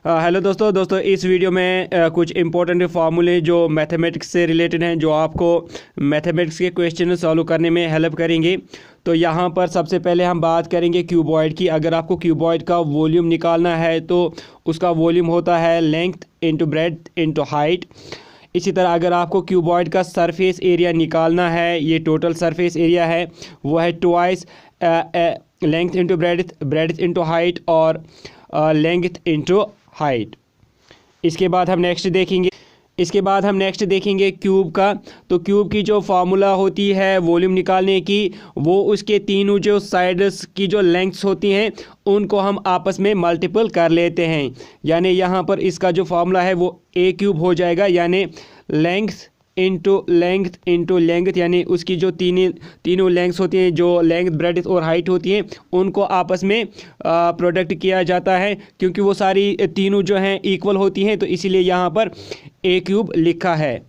Hello दोस्तों इस video में कुछ इंपॉर्टेंट फार्मूले जो मैथमेटिक्स से रिलेटेड हैं, जो आपको मैथमेटिक्स के क्वेश्चन सॉल्व करने में हेल्प करेंगे। तो यहाँ पर सबसे पहले हम बात करेंगे क्यूबॉइड की। अगर आपको क्यूबॉइड का वॉल्यूम निकालना है तो उसका वॉल्यूम होता है length into breadth into height. इसी तरह अगर आपको क्यूबॉइड का सरफेस एरिया निकालना है, ये टोटल सरफेस एरिया है, वो है twice length into breadth, breadth into height और लेंथ इंटू हाइट। इसके बाद हम नेक्स्ट देखेंगे क्यूब का। तो क्यूब की जो फार्मूला होती है वॉल्यूम निकालने की, वो उसके तीनों जो साइड्स की जो लेंथ्स होती हैं उनको हम आपस में मल्टीपल कर लेते हैं। यानी यहाँ पर इसका जो फार्मूला है वो ए क्यूब हो जाएगा, यानी लेंथ इंटू लेंथ, यानी उसकी जो तीनों लेंथ्स होती हैं, जो लेंथ ब्रेड्थ और हाइट होती हैं, उनको आपस में प्रोडक्ट किया जाता है। क्योंकि वो सारी तीनों जो हैं इक्वल होती हैं, तो इसीलिए यहाँ पर ए क्यूब लिखा है।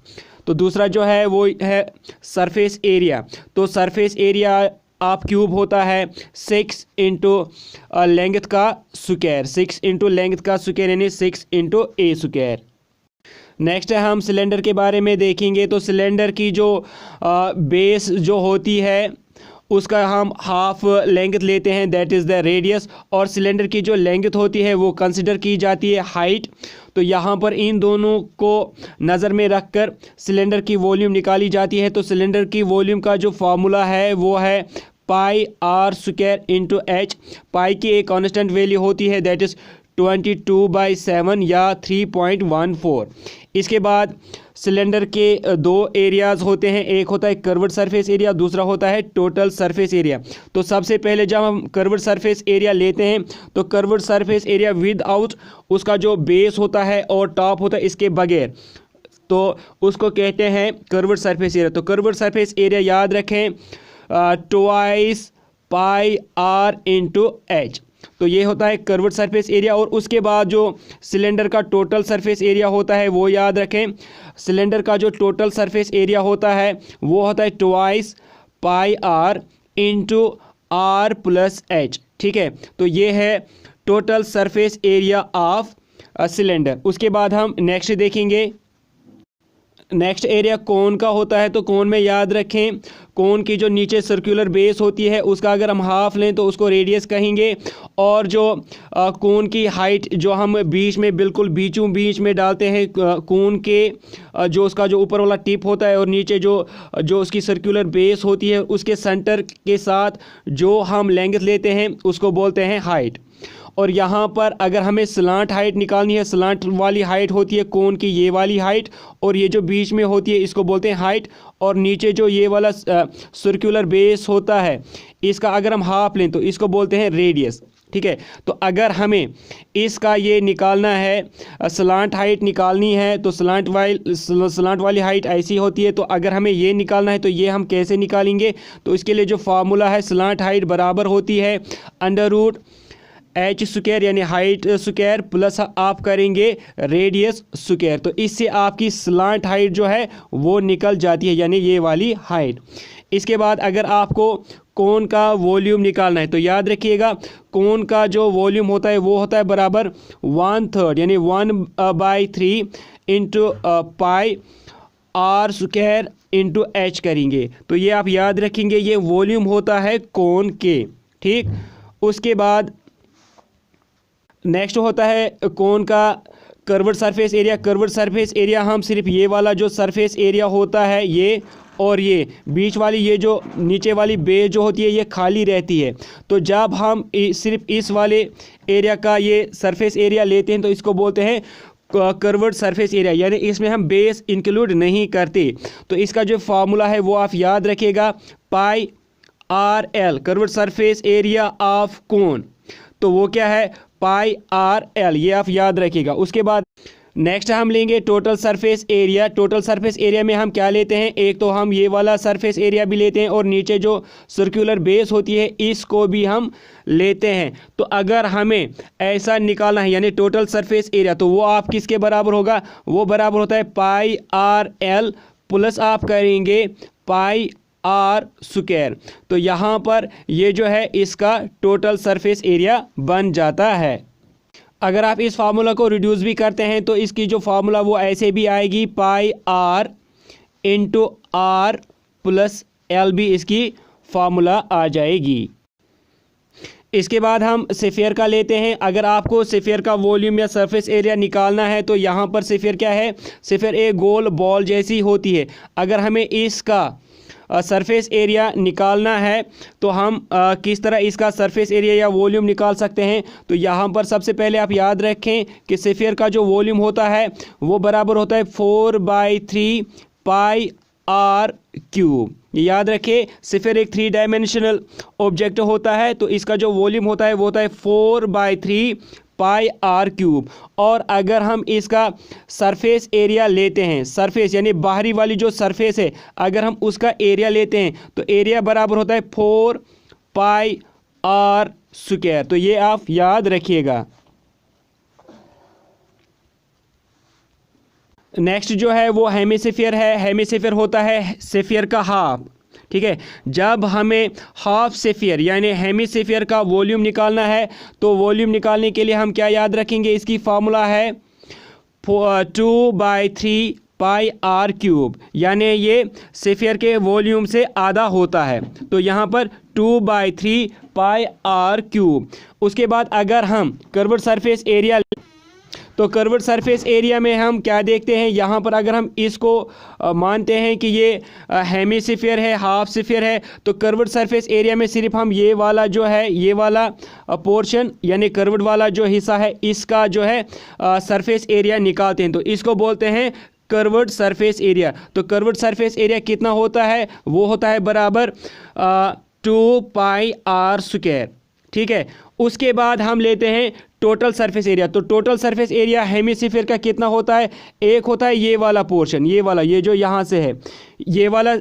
तो दूसरा जो है वो है सरफेस एरिया। तो सरफेस एरिया आप क्यूब होता है 6 इंटू लेंथ का स्क्वायर, 6 इंटू लेंथ का स्क्वायर यानी 6 इंटू ए स्क्वायर। नेक्स्ट है हम सिलेंडर के बारे में देखेंगे। तो सिलेंडर की जो बेस जो होती है उसका हम हाफ लेंथ लेते हैं, दैट इज़ द रेडियस, और सिलेंडर की जो लेंथ होती है वो कंसिडर की जाती है हाइट। तो यहाँ पर इन दोनों को नज़र में रखकर सिलेंडर की वॉल्यूम निकाली जाती है। तो सिलेंडर की वॉल्यूम का जो फार्मूला है वो है पाई आर स्क्वायर इंटू एच। पाई की एक कांस्टेंट वैल्यू होती है, दैट इज़ 22/7 या 3.14। इसके बाद सिलेंडर के दो एरियाज़ होते हैं, एक होता है कर्व्ड सरफेस एरिया, दूसरा होता है टोटल सरफेस एरिया। तो सबसे पहले जब हम कर्व्ड सरफेस एरिया लेते हैं तो curved surface area with out उसका जो बेस होता है और टॉप होता है इसके बगैर, तो उसको कहते हैं कर्व्ड सरफेस एरिया। तो कर्व्ड सरफेस एरिया याद रखें twice pi r into h. तो ये होता है कर्व्ड सरफेस एरिया। और उसके बाद जो सिलेंडर का टोटल सरफेस एरिया होता है वो याद रखें, सिलेंडर का जो टोटल सरफेस एरिया होता है वो होता है twice pi r into r plus h. ठीक है, तो ये है total surface area of cylinder. उसके बाद हम नेक्स्ट देखेंगे, नेक्स्ट एरिया कोन का होता है। तो कोन में याद रखें कोन की जो नीचे सर्कुलर बेस होती है उसका अगर हम हाफ लें तो उसको रेडियस कहेंगे, और जो कोन की हाइट जो हम बीच में बिल्कुल बीचों बीच में डालते हैं कोन के, जो उसका जो ऊपर वाला टिप होता है और नीचे जो उसकी सर्कुलर बेस होती है उसके सेंटर के साथ जो हम लेंथ लेते हैं उसको बोलते हैं हाइट। और यहाँ पर अगर हमें स्लांट हाइट निकालनी है, स्लांट वाली हाइट होती है कोन की ये वाली हाइट, और ये जो बीच में होती है इसको बोलते हैं हाइट, और नीचे जो ये वाला सर्कुलर बेस होता है इसका अगर हम हाफ लें तो इसको बोलते हैं रेडियस। ठीक है, तो अगर हमें इसका ये निकालना है स्लांट हाइट निकालनी है तो स्लांट वाली हाइट ऐसी होती है। तो अगर हमें ये निकालना है तो ये हम कैसे निकालेंगे? तो इसके लिए जो फार्मूला है स्लांट हाइट बराबर होती है अंडर रूट एच स्क्वायर यानी हाइट स्क्वायर प्लस आप करेंगे रेडियस स्क्वायर। तो इससे आपकी स्लांट हाइट जो है वो निकल जाती है, यानी ये वाली हाइट। इसके बाद अगर आपको कोन का वॉल्यूम निकालना है तो याद रखिएगा कोन का जो वॉल्यूम होता है वो होता है बराबर 1/3 यानी 1/3 into pi r square into h करेंगे। तो ये आप याद रखेंगे, ये वॉल्यूम होता है कोन के। ठीक, उसके बाद नेक्स्ट होता है कोन का curved surface area. Curved surface area हम सिर्फ ये वाला जो सरफेस एरिया होता है ये और ये बीच वाली ये जो नीचे वाली बेस जो होती है ये खाली रहती है। तो जब हम सिर्फ इस वाले एरिया का ये सरफेस एरिया लेते हैं तो इसको बोलते हैं कर्व्ड सरफेस एरिया, यानी इसमें हम बेस इंक्लूड नहीं करते। तो इसका जो फार्मूला है वो आप याद रखिएगा pi r l, curved surface area of cone. तो वो क्या है पाई आर एल, ये आप याद रखिएगा। उसके बाद नेक्स्ट हम लेंगे total surface area. Total surface area में हम क्या लेते हैं, एक तो हम ये वाला सरफेस एरिया भी लेते हैं और नीचे जो सर्कुलर बेस होती है इसको भी हम लेते हैं। तो अगर हमें ऐसा निकालना है यानी टोटल सरफेस एरिया, तो वो आप किसके बराबर होगा? वो बराबर होता है पाई आर एल प्लस आप करेंगे पाई आर स्क्वायर। तो यहाँ पर ये जो है इसका टोटल सरफेस एरिया बन जाता है। अगर आप इस फार्मूला को रिड्यूस भी करते हैं तो इसकी जो फार्मूला वो ऐसे भी आएगी, pi r into r plus l भी इसकी फार्मूला आ जाएगी। इसके बाद हम स्फीयर का लेते हैं। अगर आपको स्फीयर का वॉल्यूम या सरफेस एरिया निकालना है तो यहाँ पर स्फीयर क्या है, स्फीयर एक गोल बॉल जैसी होती है। अगर हमें इसका सरफेस एरिया निकालना है तो हम किस तरह इसका सरफेस एरिया या वॉल्यूम निकाल सकते हैं, तो यहाँ पर सबसे पहले आप याद रखें कि स्फीयर का जो वॉल्यूम होता है वो बराबर होता है 4/3 पाई आर क्यूब। याद रखें, स्फीयर एक 3 डायमेंशनल ऑब्जेक्ट होता है, तो इसका जो वॉल्यूम होता है वो होता है 4/3 पाई आर क्यूब। और अगर हम इसका सरफेस एरिया लेते हैं, सरफेस यानी बाहरी वाली जो सरफेस है, अगर हम उसका एरिया लेते हैं तो एरिया बराबर होता है 4 पाई आर स्क्वायर। तो ये आप याद रखिएगा। नेक्स्ट जो है वो हेमिस्फीयर है। हेमिस्फीयर होता है स्फीयर का हाफ, ठीक है। जब हमें हाफ स्फीयर यानी हेमिस्फीयर का वॉल्यूम निकालना है तो वॉल्यूम निकालने के लिए हम क्या याद रखेंगे, इसकी फार्मूला है 2/3 पाई आर क्यूब, यानी ये स्फीयर के वॉल्यूम से आधा होता है। तो यहाँ पर 2/3 पाई आर क्यूब। उसके बाद अगर हम कर्व्ड सरफेस एरिया, तो कर्व्ड सरफेस एरिया में हम क्या देखते हैं, यहाँ पर अगर हम इसको मानते हैं कि ये हेमिस्फीयर है, हाफ स्फीयर है, तो कर्व्ड सरफेस एरिया में सिर्फ हम ये वाला जो है, ये वाला पोर्शन यानी कर्व्ड वाला जो हिस्सा है, इसका जो है सरफेस एरिया निकालते हैं। तो इसको बोलते हैं कर्व्ड सरफेस एरिया। तो कर्व्ड सरफेस एरिया कितना होता है, वो होता है बराबर 2 पाई आर स्क्वायर, ठीक है। उसके बाद हम लेते हैं टोटल सरफेस एरिया। तो टोटल सरफेस एरिया हेमिस्फीयर का कितना होता है, एक होता है ये वाला पोर्शन, ये वाला, ये जो यहाँ से है ये वाला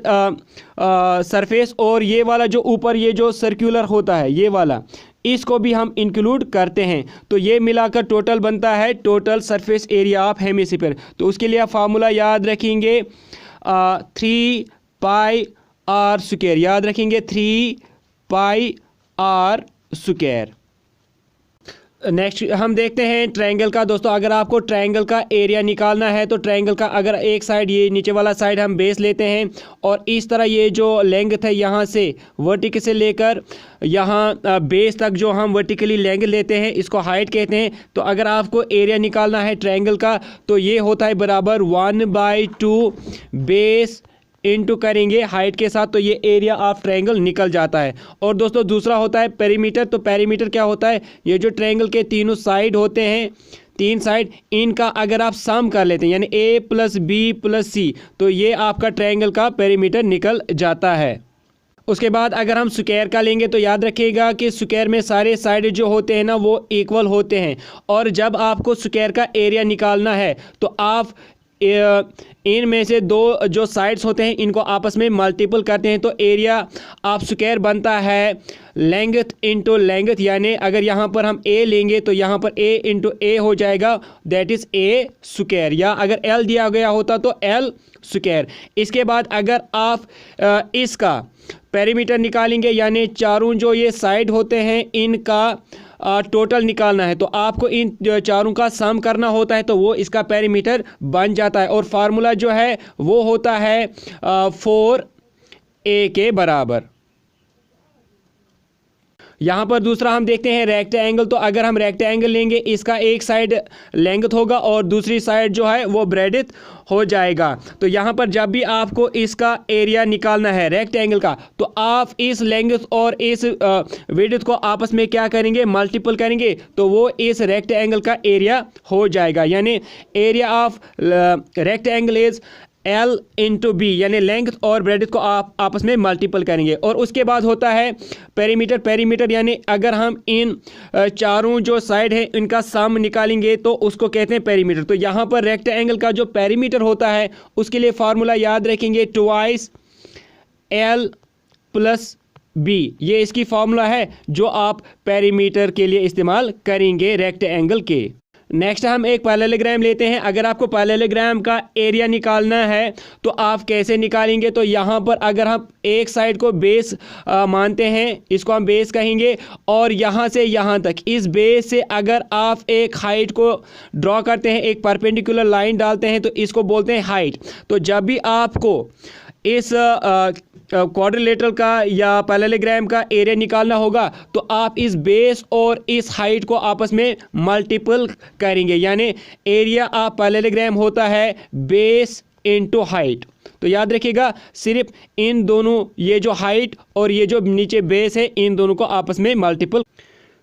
सरफेस, और ये वाला जो ऊपर ये जो सर्कुलर होता है ये वाला, इसको भी हम इंक्लूड करते हैं। तो ये मिलाकर टोटल बनता है total surface area of hemisphere. तो उसके लिए आप फार्मूला याद रखेंगे 3 पाई आर स्क्वायर, याद रखेंगे 3 पाई आर स्क्वायर। नेक्स्ट हम देखते हैं ट्रायंगल का। दोस्तों अगर आपको ट्रायंगल का एरिया निकालना है तो ट्रायंगल का अगर एक साइड, ये नीचे वाला साइड हम बेस लेते हैं और इस तरह ये जो लेंथ है यहाँ से वर्टिकल से लेकर यहाँ बेस तक जो हम वर्टिकली लेंथ लेते हैं इसको हाइट कहते हैं। तो अगर आपको एरिया निकालना है ट्रायंगल का तो ये होता है बराबर 1/2 बेस इनटू करेंगे हाइट के साथ, तो ये एरिया ऑफ ट्रायंगल निकल जाता है। और दोस्तों दूसरा होता है पेरीमीटर। तो पेरीमीटर क्या होता है, ये जो ट्रायंगल के तीनों साइड होते हैं, 3 साइड, इनका अगर आप सम कर लेते हैं यानी A + B + C, तो ये आपका ट्रायंगल का पेरीमीटर निकल जाता है। उसके बाद अगर हम स्क्वायर का लेंगे तो याद रखिएगा कि स्क्वायर में सारे साइड जो होते हैं ना वो इक्वल होते हैं, और जब आपको स्क्वायर का एरिया निकालना है तो आप इनमें से 2 जो साइड्स होते हैं इनको आपस में मल्टीपल करते हैं, तो एरिया ऑफ स्क्वायर बनता है लेंथ इंटू लेंथ। यानी अगर यहाँ पर हम A लेंगे तो यहाँ पर A इंटू A हो जाएगा, दैट इज़ A स्क्वायर, या अगर L दिया गया होता तो L स्क्वायर। इसके बाद अगर आप इसका पेरीमीटर निकालेंगे यानी चारों जो ये साइड होते हैं इनका टोटल निकालना है, तो आपको इन चारों का सम करना होता है, तो वो इसका पेरीमीटर बन जाता है। और फार्मूला जो है वो होता है 4A के बराबर। यहाँ पर दूसरा हम देखते हैं रेक्टेंगल। तो अगर हम रेक्टेंगल लेंगे, इसका एक साइड लेंथ होगा और दूसरी साइड जो है वो ब्रेडथ हो जाएगा। तो यहाँ पर जब भी आपको इसका एरिया निकालना है रेक्टेंगल का, तो आप इस लेंथ और इस विड्थ को आपस में क्या करेंगे, मल्टीपल करेंगे, तो वो इस रेक्टेंगल का एरिया हो जाएगा। यानी area of rectangle is L into B, यानी लेंथ और ब्रेडथ को आप आपस में मल्टीपल करेंगे। और उसके बाद होता है पेरीमीटर। पेरीमीटर यानी अगर हम इन चारों जो साइड है इनका सम निकालेंगे तो उसको कहते हैं पेरीमीटर। तो यहाँ पर रेक्टेंगल का जो पेरीमीटर होता है उसके लिए फार्मूला याद रखेंगे 2 L + B, ये इसकी फार्मूला है जो आप पेरीमीटर के लिए इस्तेमाल करेंगे रेक्टेंगल के। नेक्स्ट हम एक पैरेललोग्राम लेते हैं। अगर आपको पैरेललोग्राम का एरिया निकालना है तो आप कैसे निकालेंगे, तो यहाँ पर अगर हम एक साइड को बेस मानते हैं, इसको हम बेस कहेंगे, और यहाँ से यहाँ तक इस बेस से अगर आप एक हाइट को ड्रॉ करते हैं, एक परपेंडिकुलर लाइन डालते हैं, तो इसको बोलते हैं हाइट। तो जब भी आपको इस क्वाड्रिलेटरल का या पैरेललोग्राम का एरिया निकालना होगा तो आप इस बेस और इस हाइट को आपस में मल्टीपल करेंगे, यानी एरिया ऑफ पैरेललोग्राम होता है बेस इनटू हाइट। तो याद रखिएगा, सिर्फ इन दोनों, ये जो हाइट और ये जो नीचे बेस है, इन दोनों को आपस में मल्टीपल।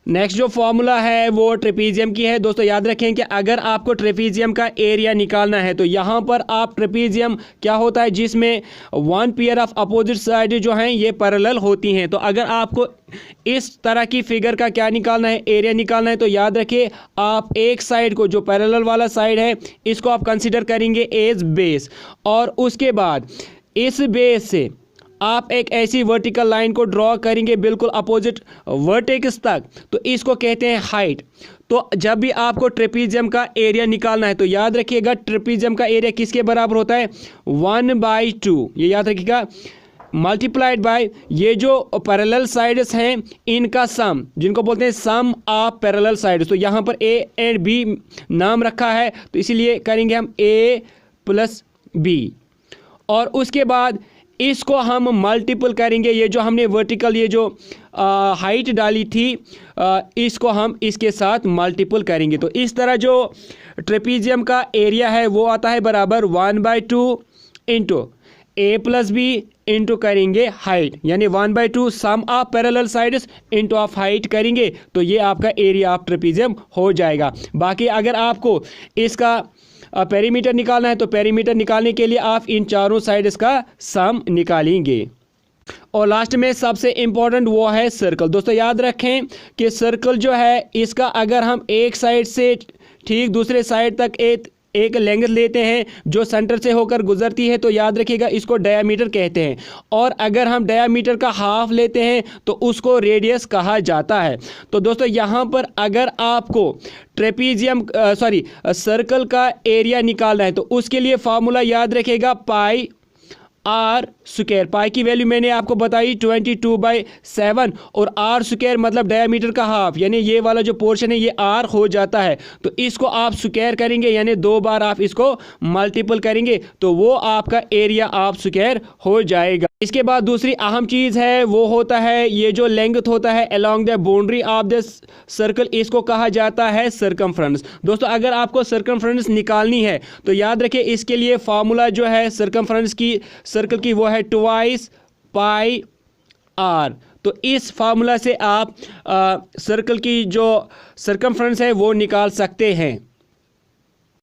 नेक्स्ट जो फॉर्मूला है वो ट्रेपीजियम की है। दोस्तों याद रखें कि अगर आपको ट्रेपीजियम का एरिया निकालना है तो यहाँ पर आप ट्रेपीजियम क्या होता है, जिसमें one pair of opposite side जो हैं ये पैरेलल होती हैं। तो अगर आपको इस तरह की फिगर का क्या निकालना है, एरिया निकालना है, तो याद रखिए आप एक साइड को, जो पैरेलल वाला साइड है, इसको आप कंसिडर करेंगे एज बेस, और उसके बाद इस बेस से आप एक ऐसी वर्टिकल लाइन को ड्रॉ करेंगे बिल्कुल अपोजिट वर्टेक्स तक, तो इसको कहते हैं हाइट। तो जब भी आपको ट्रेपीजियम का एरिया निकालना है तो याद रखिएगा ट्रेपीजियम का एरिया किसके बराबर होता है, 1/2, ये याद रखिएगा, मल्टीप्लाइड बाय ये जो पैरेलल साइड्स हैं इनका सम, जिनको बोलते हैं सम ऑफ पैरेलल साइड्स। तो यहाँ पर ए एंड बी नाम रखा है तो इसीलिए करेंगे हम a + b, और उसके बाद इसको हम मल्टीपल करेंगे, ये जो हमने वर्टिकल ये जो हाइट डाली थी इसको हम इसके साथ मल्टीपल करेंगे। तो इस तरह जो ट्रेपीजियम का एरिया है वो आता है बराबर 1/2 इंटू a + b इंटू करेंगे हाइट, यानी 1/2 sum of parallel sides into of height करेंगे, तो ये आपका एरिया ऑफ ट्रेपीजियम हो जाएगा। बाकी अगर आपको इसका पेरीमीटर निकालना है तो पेरीमीटर निकालने के लिए आप इन चारों साइड्स का सम निकालेंगे। और लास्ट में सबसे इंपॉर्टेंट वो है सर्कल। दोस्तों याद रखें कि सर्कल जो है इसका अगर हम एक साइड से ठीक दूसरे साइड तक एक लेंथ लेते हैं जो सेंटर से होकर गुजरती है तो याद रखिएगा इसको डायामीटर कहते हैं, और अगर हम डायामीटर का हाफ लेते हैं तो उसको रेडियस कहा जाता है। तो दोस्तों यहाँ पर अगर आपको सर्कल का एरिया निकालना है तो उसके लिए फार्मूला याद रखिएगा पाई आर स्क्वायर। पाई की वैल्यू मैंने आपको बताई 22/7, और आर स्क्वायर मतलब डायमीटर का हाफ, यानी ये वाला जो पोर्शन है ये आर हो जाता है। तो इसको आप स्क्वायर करेंगे, यानी 2 बार आप इसको मल्टीपल करेंगे तो वो आपका एरिया ऑफ स्क्वायर हो जाएगा। इसके बाद दूसरी अहम चीज़ है वो होता है ये जो लेंथ होता है along the boundary of the circle, इसको कहा जाता है सर्कमफ्रेंस। दोस्तों अगर आपको सर्कमफ्रेंस निकालनी है तो याद रखिए इसके लिए फार्मूला जो है सर्कमफ्रेंस की, सर्कल की, वो है 2 पाई आर। तो इस फार्मूला से आप सर्कल की जो सर्कमफ्रेंस है वो निकाल सकते हैं।